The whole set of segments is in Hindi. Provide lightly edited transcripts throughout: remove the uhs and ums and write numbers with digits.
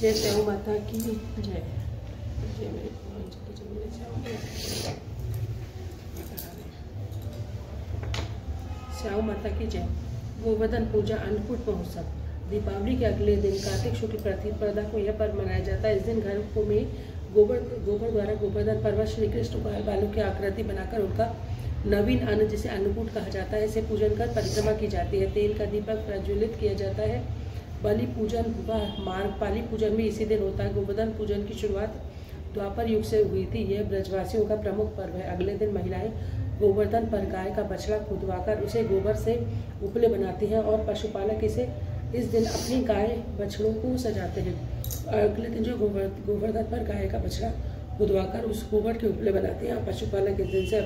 जय स्याऊ माता की जय। जय मेरे भगवान जी की जय। मेरे स्याऊ माता की जय। गोवर्धन पूजा अन्नकूट महोत्सव। दीपावली के अगले दिन कार्तिक शुक्ल प्रतिपदा को यह पर्व मनाया जाता है। इस दिन घर को में गोबर द्वारा गोवर्धन पर्वत श्री कृष्ण बालों की आकृति बनाकर उनका नवीन अन्न जिसे अन्नकूट कहा जाता है इसे पूजन कर परिक्रमा की जाती है। तेल का दीपक प्रज्वलित किया जाता है। बलि पूजन व मार्गपाली पूजन भी इसी दिन होता है। गोवर्धन पूजन की शुरुआत द्वापर युग से हुई थी। यह ब्रजवासियों का प्रमुख पर्व है। अगले दिन महिलाएं गोवर्धन पर गाय का बछड़ा खुदवाकर उसे गोबर से उपले बनाती हैं और पशुपालक इस दिन अपनी गाय बछड़ों को सजाते हैं। अगले दिन जो गोवर्धन पर गाय का बछड़ा खुदवाकर उस गोबर के उपले बनाते हैं और पशुपालक इस दिन से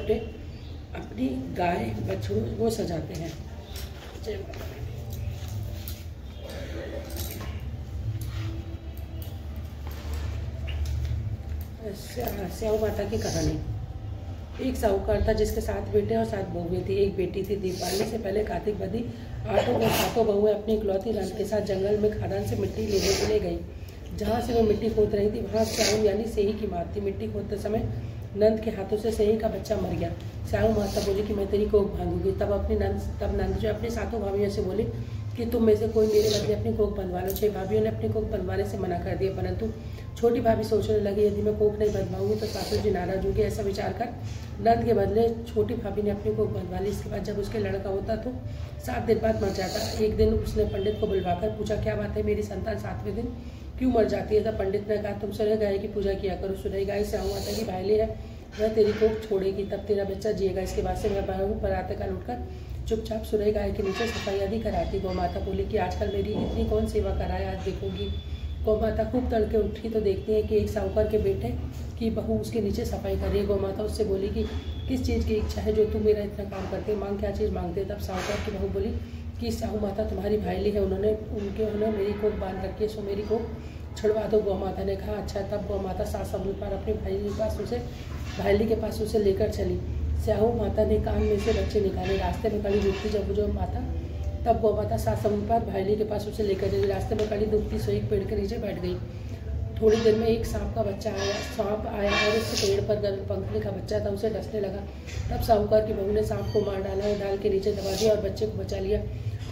अपनी गाय बछड़ों को सजाते हैं। जय माता। स्याऊ माता की कहानी। एक साहूकार था जिसके 7 बेटे और 7 बहुएं थी। एक बेटी थी। दीपावली से पहले कार्तिक बदी 8 और 7 बहुएं अपनी इकलौती नंद के साथ जंगल में खदान से मिट्टी लेने के लिए गई। जहाँ से वह मिट्टी खोद रही थी वहाँ स्याऊ यानी सेही की मात थी। मिट्टी खोदते समय नंद के हाथों से सेही का बच्चा मर गया। स्याऊ माता बोली कि मैं तेरी कोख बांधूंगी। तब नंद जो अपनी 7 भाभियों से बोले कि तुम में से कोई मेरे बदले अपनी कोख बंधवा लो। 6 भाभियों ने अपनी कोख बंधवाने से मना कर दिया, परंतु छोटी भाभी सोचने लगी यदि मैं कोख नहीं बंधवाऊंगी तो सासू जी नाराज होंगे। ऐसा विचार कर नंद के बदले छोटी भाभी ने अपनी कोख बंधवा ली। इसके बाद जब उसके लड़का होता तो 7 दिन बाद मर जाता। एक दिन उसने पंडित को बुलवाकर पूछा, क्या बात है मेरी संतान 7वें दिन क्यों मर जाती है? तब पंडित ने कहा, तुम सुरह गाय की पूजा किया करो। सुरह गाय स्याऊ माता की भाईली है, वह तेरी कोख छोड़ेगी, तब तेरा बच्चा जिएगा। इसके बाद से मैं बहू प्रातःकाल उठकर चुपचाप सुरह गाय के नीचे सफाई आदि कराती। गौ माता बोली कि आजकल मेरी इतनी कौन सेवा कराए, आज देखूंगी। गौ माता खूब तड़के उठी तो देखती है कि एक साहूकार के बेटे की बहू उसके नीचे सफाई कर रही है। गौ माता उससे बोली कि किस चीज़ की इच्छा है जो तुम मेरा इतना काम करते हैं, मांग क्या चीज़ मांगते हैं? तब साहूकार की बहू बोली कि साहू माता तुम्हारी भाईली है, उन्होंने मेरी कोख बांध रखी है, सो मेरी कोख छुड़वा दो। गौ माता ने कहा अच्छा। तब गौ माता 7 समुद्र पार अपनी भाईली के पास उसे लेकर चली। स्याऊ माता ने कान में से बच्चे निकाले। रास्ते में खड़ी दुखती जब जो माता तब गौ माता 7 समुद्र पार भाईली के पास उसे लेकर चली। रास्ते में खड़ी दुखती सो एक पेड़ के नीचे बैठ गई। थोड़ी देर में एक सांप आया और उस पेड़ पर पंखली का बच्चा था, उसे डसने लगा। तब साहूकार की बहू ने सांप को मार डाला और डाल के नीचे दबा दिया और बच्चे को बचा लिया।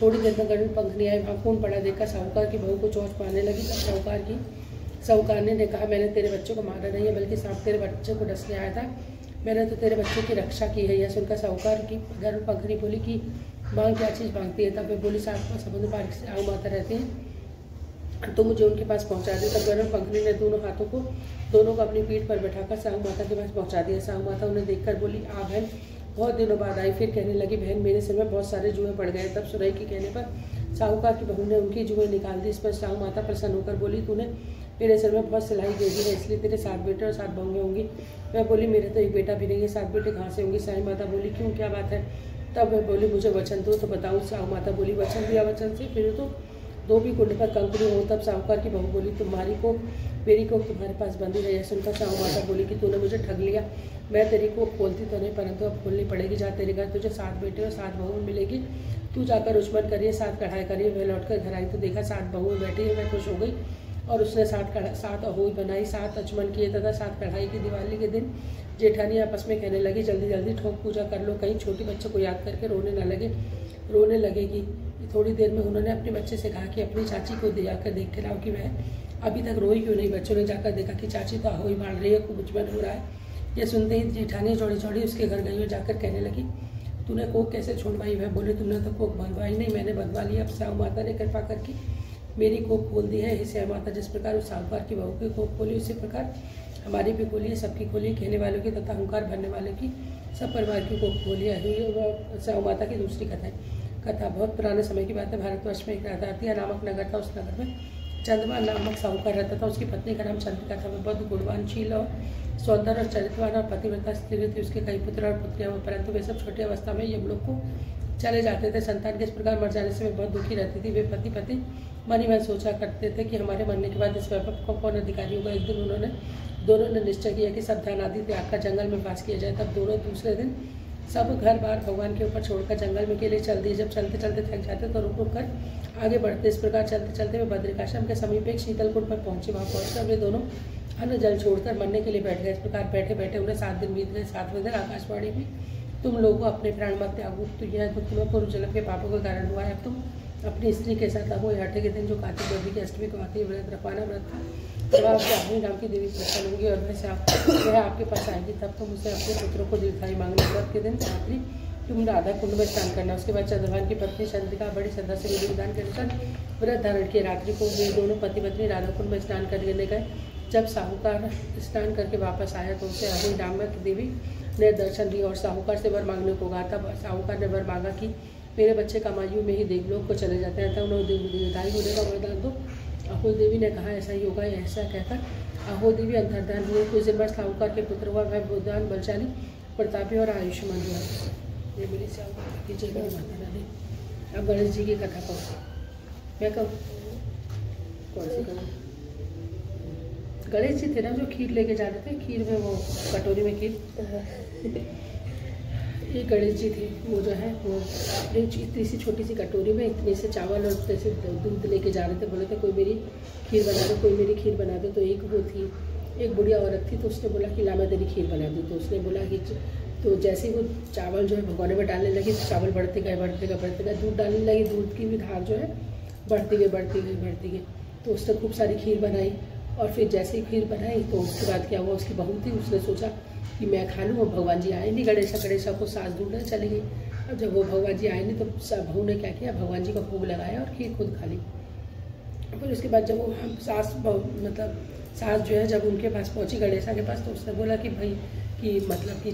थोड़ी देर में गरुड़ पंखली आई, वहाँ खून पड़ा देखकर साहूकार की बहू को चोट मारने लगी। तब साहूकार ने कहा, मैंने तेरे बच्चे को मारा नहीं है, बल्कि सांप तेरे बच्चे को डसने आया था। मैंने तो तेरे बच्चे की रक्षा की है। यह सुनकर साहूकार की गरुड़ पंखली बोली कि माँ क्या चीज़ मांगती है? तब वे बोली 7 समुद्र पार स्याऊ माता रहती हैं, तो मुझे उनके पास पहुँचा दे। तब गरुड़ पंखली ने दोनों को अपनी पीठ पर बैठाकर स्याऊ माता के पास पहुँचा दिया। स्याऊ माता उन्हें देखकर बोली, आ बहन, बहुत दिनों बाद आई। फिर कहने लगी, बहन मेरे सिर में बहुत सारे जुएं पड़ गए। तब सुरई के कहने पर साहूकार की बहू ने उनकी जुएं निकाल दी। इस पर स्याऊ माता प्रसन्न होकर बोली, तूने मेरे सिर में बहुत सिलाई दे दी है, इसलिए तेरे 7 बेटे और 7 बहुएं होंगी। मैं बोली, मेरे तो एक बेटा भी नहीं है, 7 बेटे कहाँ से होंगे? स्याऊ माता बोली, क्यों, क्या बात है? तब मैं बोली, मुझे वचन दो तो बताऊँ। स्याऊ माता बोली, वचन दिया, वचन से फिर तो 2 भी कुंड पर कंकड़ी हो। तब साहूकार की बहू बोली, मेरी को तुम्हारे पास बंदी है। यह सुनकर स्याऊ माता बोली कि तूने मुझे ठग लिया। मैं तेरी को खोलती तो नहीं, परंतु अब खोलनी पड़ेगी। जहाँ तेरे घर तुझे 7 बेटे और 7 बहुएं मिलेगी, तू जाकर उचमन करिए, 7 कढ़ाई करिए। वह लौटकर घर आई तो देखा 7 बहुएं बैठी है। वह खुश हो गई और उसने 7 अहोई बनाई, 7 अचमन किए तथा 7 कढ़ाई की। दिवाली के दिन जेठानी आपस में कहने लगी, जल्दी जल्दी ठोक पूजा कर लो, कहीं छोटी बच्चे को याद करके रोने लगेगी। थोड़ी देर में उन्होंने अपने बच्चे से कहा कि अपनी चाची को जाकर देख के लाओ कि वह अभी तक रोई क्यों नहीं। बच्चों ने जाकर देखा कि चाची तो अहोई बांध रही है, खूब उचमन हो रहा है। यह सुनते ही जेठानी चौड़ी उसके घर गई और जाकर कहने लगी, तूने कोख कैसे छोड़वाई? वह बोले, तुमने तो कोख बंधवाई नहीं, मैंने बंधवा लिया। अब स्याऊ माता ने कृपा करके मेरी कोख खोल दी है। स्याऊ माता जिस प्रकार उस साहूकार की बहू की कोख खोली, उसी प्रकार हमारी भी खोली है, सबकी खोली, कहने वालों की तथा अहंकार भरने वालों की, सब परिवार की कोख खोली है। स्याऊ माता की दूसरी कथा बहुत पुराने समय की बात है। भारतवर्ष में एक राधातिया नामक नगर था। उस नगर में चंद्रमा नामक साहूकार रहता था। उसकी पत्नी का नाम चंद्रिका था। वह बहुत गुणवानशील और सौंदर्य और चरित्रवान और पतिव्रता स्त्री थी। उसके कई पुत्र और पुत्रियां हुए, परंतु वे सब छोटी अवस्था में यमलोक को चले जाते थे। संतान के इस प्रकार मर जाने से वे बहुत दुखी रहती थी। वे पति मन ही मन सोचा करते थे कि हमारे मरने के बाद इस वैभव को कौन अधिकारी होगा। एक दिन दोनों ने निश्चय किया कि सब धन आदि त्याग कर जंगल में वास किया जाए। तब दोनों दूसरे दिन सब घर बार भगवान के ऊपर छोड़कर जंगल में के लिए चल दिए। जब चलते चलते थक जाते तो रुक रुक कर आगे बढ़ते। इस प्रकार चलते चलते वे बद्रिकाश्रम के समीप एक शीतलकुंड पर पहुंचे। वहाँ पहुंचकर वे दोनों अन्न जल छोड़कर मरने के लिए बैठ गए। इस प्रकार बैठे बैठे उन्हें 7 दिन बीत गए। 7वें दिन आकाशवाणी में, तुम लोगों अपने प्राण मत त्यागो, तो यह दुख तुम्हें पूर्व जन्म के पापों के कारण हुआ है। अब तुम अपनी स्त्री के साथ रहो। 8 के दिन जो कार्तिक बद्री की अष्टमी को आती है व्रत रखवाना व्रत था। जब आप जाह्नवी नाम की देवी प्रसन्न होंगी और वह आपके पास आएगी, तब तुम उसे अपने पुत्रों को दीर्घायु मांगना। व्रत के दिन रात्रि तुम राधा कुंड में स्नान करना। उसके बाद चंद्रभान की पत्नी चंद्रिका बड़ी श्रद्धा से विधि विधान के अनुसार व्रत धारण किए। रात्रि को वे दोनों पति पत्नी राधा कुंड में स्नान करने गए। जब साहूकार स्नान करके वापस आया तो उसे अभी नामक देवी ने दर्शन दिया और साहूकार से वर मांगने को कहा। तब साहूकार ने वर मांगा कि मेरे बच्चे कमायु में ही देवलोक को चले जाते हैं, तब उन्होंने दीर्घायु होने का वरदान दो। अहो देवी ने कहा ऐसा ही होगा। ऐसा कहकर अहो देवी अंतर्धान हुए। कुछ दिन बाद साहूकार के पुत्र हुआ। वह बुद्धिमान, बलशाली, प्रतापी और आयुष्मान हुआ। ये मेरी साहूकार की जय माता रानी। अब गणेश जी की कथा कहूँ मैं कहूँ कौन सी कहूँ? गणेश जी थे ना जो खीर लेके जा रहे थे, खीर में वो कटोरी में खीर। ये गणेश जी थे। वो जो है वो इतनी सी छोटी सी कटोरी में इतने से चावल और इतने से दूध लेके जा रहे थे। बोले थे कोई मेरी खीर बना दो, कोई मेरी खीर बना दो। तो एक वो थी, एक बुढ़िया औरत थी, तो उसने बोला कि ला मैं तेरी खीर बना दूँ। तो उसने बोला कि तो जैसे ही वो चावल जो है भगोने में डालने लगी तो चावल बढ़ते गए बढ़ते गए बढ़ते गए। दूध डालने लगी, दूध की भी धार जो है बढ़ती गई बढ़ती गई बढ़ती गई। तो उसने खूब सारी खीर बनाई। और फिर जैसे ही खीर बनाई तो उसके बाद क्या हुआ, उसकी बहू थी, उसने सोचा कि मैं खा लूँ। और भगवान जी आए नहीं। गणेशा को सास ढूंढने चली गई। और जब वो भगवान जी आए नहीं तो बहू ने क्या किया, भगवान जी का भोग लगाया और खीर खुद खा ली। फिर उसके बाद जब वो सास जो है जब उनके पास पहुंची गणेशा के पास, तो उसने बोला कि भाई कि मतलब कि